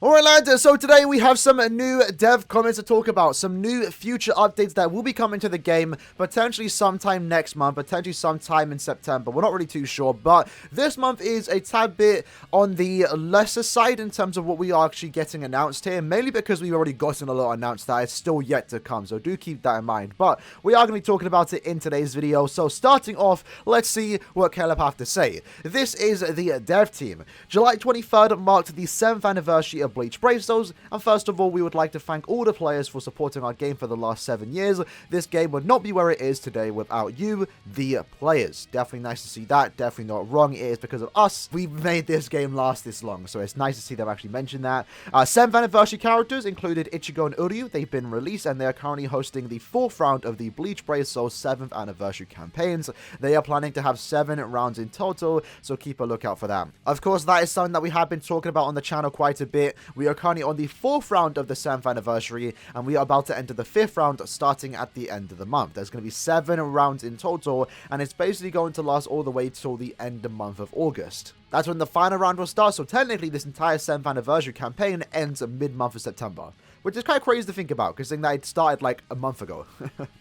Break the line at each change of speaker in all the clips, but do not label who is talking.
Alright lads, so today we have some new dev comments to talk about, some new future updates that will be coming to the game, potentially sometime next month, potentially sometime in September, we're not really too sure, but this month is a tad bit on the lesser side in terms of what we are actually getting announced here, mainly because we've already gotten a lot announced that is still yet to come, so do keep that in mind, but we are going to be talking about it in today's video. So starting off, let's see what KLAB have to say. This is the dev team. July 23rd marked the 7th anniversary of Bleach Brave Souls, and first of all, we would like to thank all the players for supporting our game for the last 7 years. This game would not be where it is today without you, the players. Definitely nice to see that, definitely not wrong. It is because of us we made this game last this long, so it's nice to see them actually mention that. 7th anniversary characters included Ichigo and Uryu. They've been released, and they are currently hosting the 4th round of the Bleach Brave Souls 7th anniversary campaigns. They are planning to have 7 rounds in total, so keep a lookout for that. Of course, that is something that we have been talking about on the channel quite a bit. We are currently on the 4th round of the 7th anniversary, and we are about to enter the 5th round starting at the end of the month. There's going to be 7 rounds in total, and it's basically going to last all the way till the end of the month of August. That's when the final round will start, so technically this entire 7th anniversary campaign ends mid-month of September, which is kind of crazy to think about, considering that it started like a month ago.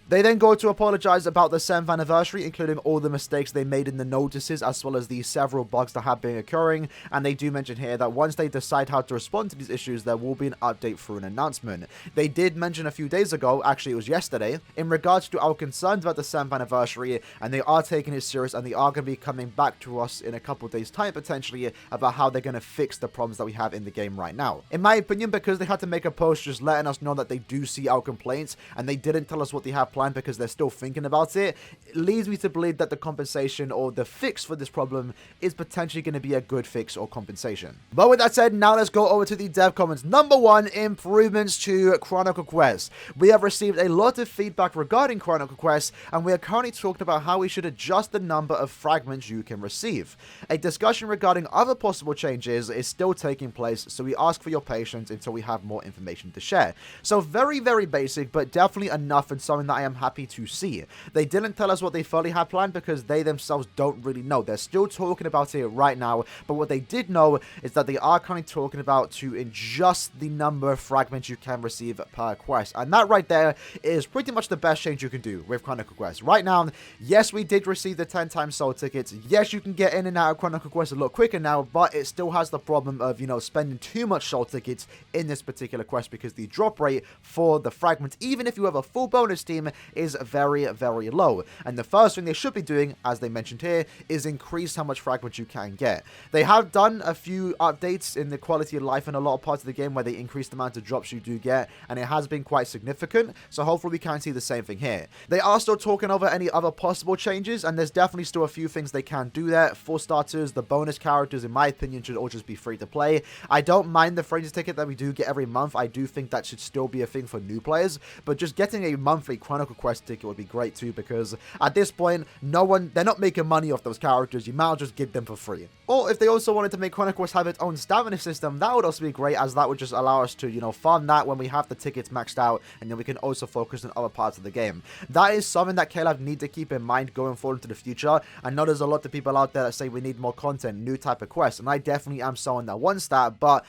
They then go to apologize about the 7th anniversary, including all the mistakes they made in the notices, as well as the several bugs that have been occurring, and they do mention here that once they decide how to respond to these issues, there will be an update through an announcement. They did mention a few days ago, actually it was yesterday, in regards to our concerns about the 7th anniversary, and they are taking it serious, and they are going to be coming back to us in a couple days time, potentially, about how they're going to fix the problems that we have in the game right now. In my opinion, because they had to make a post just letting us know that they do see our complaints, and they didn't tell us what they have planned because they're still thinking about it, it leads me to believe that the compensation or the fix for this problem is potentially going to be a good fix or compensation. But with that said, now let's go over to the dev comments. Number 1, improvements to Chronicle Quest. We have received a lot of feedback regarding Chronicle Quest, and we are currently talking about how we should adjust the number of fragments you can receive. A discussion regarding other possible changes is still taking place, so we ask for your patience until we have more information to share. So very, very basic, but definitely enough and something that I am happy to see. They didn't tell us what they fully had planned because they themselves don't really know. They're still talking about it right now, but what they did know is that they are kind of talking about to adjust the number of fragments you can receive per quest. And that right there is pretty much the best change you can do with Chronicle Quest. Right now, yes, we did receive the 10 times soul tickets. Yes, you can get in and out of Chronicle Quest a lot quicker now, but it still has the problem of, you know, spending too much soul tickets in this particular quest because the drop rate for the fragments, even if you have a full bonus team, is very, very low. And the first thing they should be doing, as they mentioned here, is increase how much fragments you can get. They have done a few updates in the quality of life in a lot of parts of the game where they increase the amount of drops you do get, and it has been quite significant, so hopefully we can see the same thing here. They are still talking over any other possible changes, and there's definitely still a few things they can do there. For starters, the bonus characters, in my opinion, should all just be free to play. I don't mind the Fringes ticket that we do get every month. I do think that should still be a thing for new players, but just getting a monthly Chronicle Quest ticket would be great too, because at this point, they're not making money off those characters. You might as well just give them for free. Or if they also wanted to make Chronicle Quest have its own stamina system, that would also be great, as that would just allow us to, you know, farm that when we have the tickets maxed out, and then we can also focus on other parts of the game. That is something that KLAB need to keep in mind going forward into the future. I know there's a lot of people out there that say we need more content, new type of quests, and I definitely am someone that wants that, but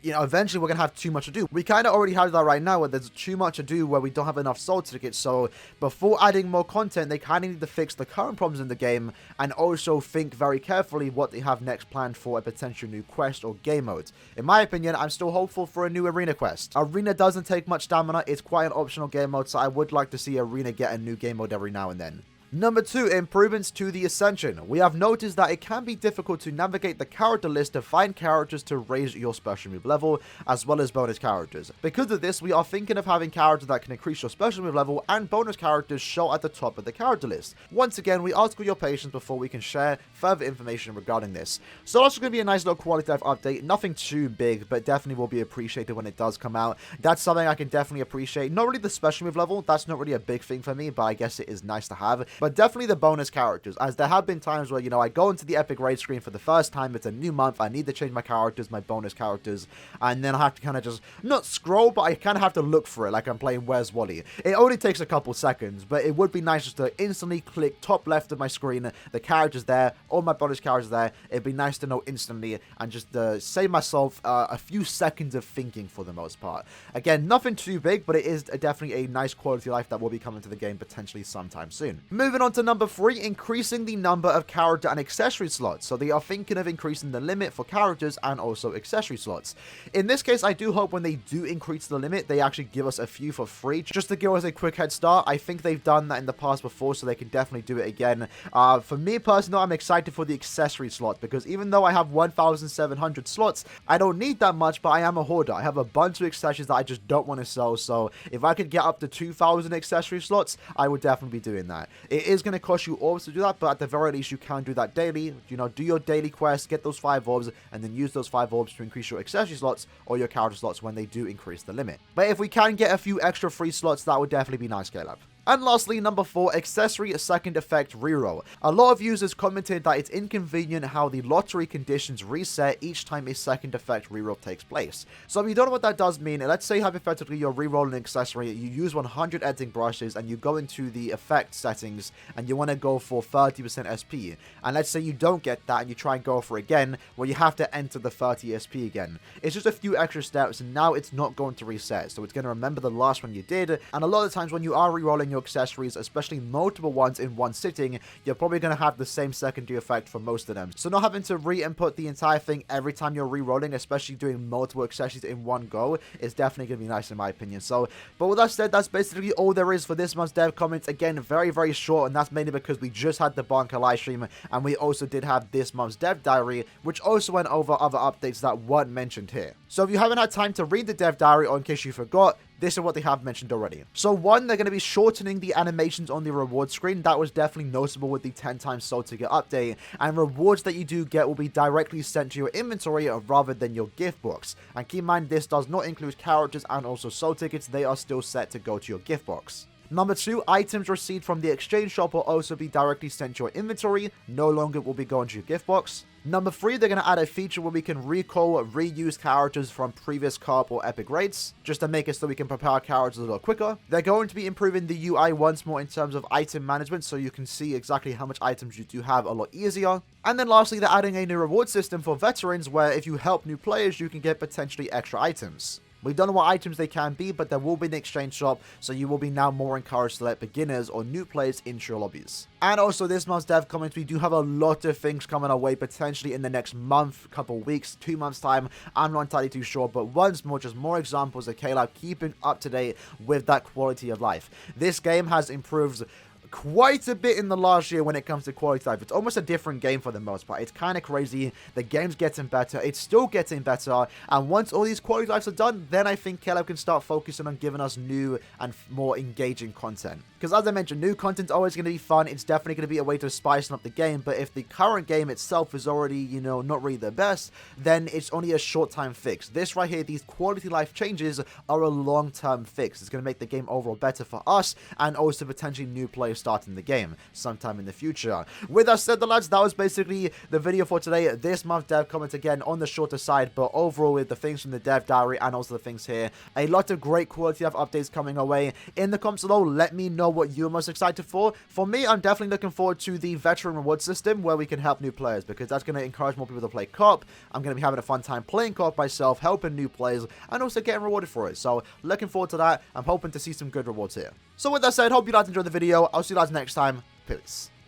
you know, eventually we're going to have too much to do. We kind of already have that right now, where there's too much to do where we don't have enough soul tickets. So before adding more content, they kind of need to fix the current problems in the game, and also think very carefully what they have next planned for a potential new quest or game mode. In my opinion, I'm still hopeful for a new arena quest. Arena doesn't take much stamina. It's quite an optional game mode, so I would like to see arena get a new game mode every now and then. Number 2, improvements to the Ascension. We have noticed that it can be difficult to navigate the character list to find characters to raise your special move level, as well as bonus characters. Because of this, we are thinking of having characters that can increase your special move level and bonus characters show at the top of the character list. Once again, we ask for your patience before we can share further information regarding this. So that's going to be a nice little quality life update. Nothing too big, but definitely will be appreciated when it does come out. That's something I can definitely appreciate. Not really the special move level. That's not really a big thing for me, but I guess it is nice to have. but definitely the bonus characters, as there have been times where, you know, I go into the epic raid screen for the first time, it's a new month, I need to change my characters, my bonus characters, and then I have to kind of just, not scroll, but I kind of have to look for it like I'm playing Where's Wally. It only takes a couple seconds, but it would be nice just to instantly click top left of my screen, the characters there, all my bonus characters there. It'd be nice to know instantly and just save myself a few seconds of thinking for the most part. Again, nothing too big, but it is definitely a nice quality of life that will be coming to the game potentially sometime soon. Moving on to number 3, increasing the number of character and accessory slots. So they are thinking of increasing the limit for characters and also accessory slots. In this case, I do hope when they do increase the limit, they actually give us a few for free, just to give us a quick head start. I think they've done that in the past before, so they can definitely do it again. For me personally, I'm excited for the accessory slot, because even though I have 1,700 slots, I don't need that much, but I am a hoarder. I have a bunch of accessories that I just don't want to sell, so if I could get up to 2,000 accessory slots, I would definitely be doing that. It is going to cost you orbs to do that, but at the very least, you can do that daily. You know, do your daily quest, get those 5 orbs, and then use those 5 orbs to increase your accessory slots or your character slots when they do increase the limit. But if we can get a few extra free slots, that would definitely be nice, KLAB. And lastly, number 4, accessory second effect reroll. A lot of users commented that it's inconvenient how the lottery conditions reset each time a second effect reroll takes place. So if you don't know what that does mean, let's say hypothetically you're rerolling an accessory, you use 100 editing brushes and you go into the effect settings and you want to go for 30% SP. And let's say you don't get that and you try and go for it again, well, you have to enter the 30 SP again. It's just a few extra steps and now it's not going to reset. So it's going to remember the last one you did. And a lot of the times when you are rerolling your accessories, especially multiple ones in one sitting, you're probably going to have the same secondary effect for most of them. So not having to re-input the entire thing every time you're re-rolling, especially doing multiple accessories in one go, is definitely going to be nice in my opinion. So, but with that said, that's basically all there is for this month's dev comments. Again, very, very short, and that's mainly because we just had the Bonker live stream, and we also did have this month's dev diary, which also went over other updates that weren't mentioned here. So if you haven't had time to read the dev diary, or in case you forgot, this is what they have mentioned already. So 1, they're going to be shortening the animations on the reward screen. That was definitely noticeable with the 10 times sold ticket update. And rewards that you do get will be directly sent to your inventory rather than your gift box. And keep in mind, this does not include characters and also sold tickets. They are still set to go to your gift box. Number 2, items received from the exchange shop will also be directly sent to your inventory. No longer will be going to your gift box. Number 3, they're going to add a feature where we can recall reuse characters from previous co-op or epic raids, just to make it so we can prepare our characters a little quicker. They're going to be improving the UI once more in terms of item management, so you can see exactly how much items you do have a lot easier. And then lastly, they're adding a new reward system for veterans, where if you help new players, you can get potentially extra items. We don't know what items they can be, but there will be an exchange shop, so you will be now more encouraged to let beginners or new players into your lobbies. And also this month's dev comments, we do have a lot of things coming our way potentially in the next month, couple weeks, 2 months time. I'm not entirely too sure, but once more, just more examples of KLAB keeping up to date with that quality of life. This game has improved quite a bit in the last year when it comes to quality life. It's almost a different game for the most part. It's kind of crazy. The game's getting better. It's still getting better. And once all these quality lives are done, then I think KLAB can start focusing on giving us new and more engaging content. Because as I mentioned, new content's always going to be fun. It's definitely going to be a way to spice up the game. But if the current game itself is already, you know, not really the best, then it's only a short-time fix. This right here, these quality life changes are a long-term fix. It's going to make the game overall better for us and also potentially new players starting the game sometime in the future. With that said, the lads, that was basically the video for today. This month dev comments again on the shorter side, but overall with the things from the dev diary and also the things here, a lot of great quality of updates coming our way. In the comments below, let me know what you're most excited for. For me, I'm definitely looking forward to the veteran reward system where we can help new players, because that's going to encourage more people to play co-op. I'm going to be having a fun time playing co-op myself, helping new players, and also getting rewarded for it. So looking forward to that. I'm hoping to see some good rewards here. So with that said, hope you guys enjoyed the video. I'll see you guys next time. Peace.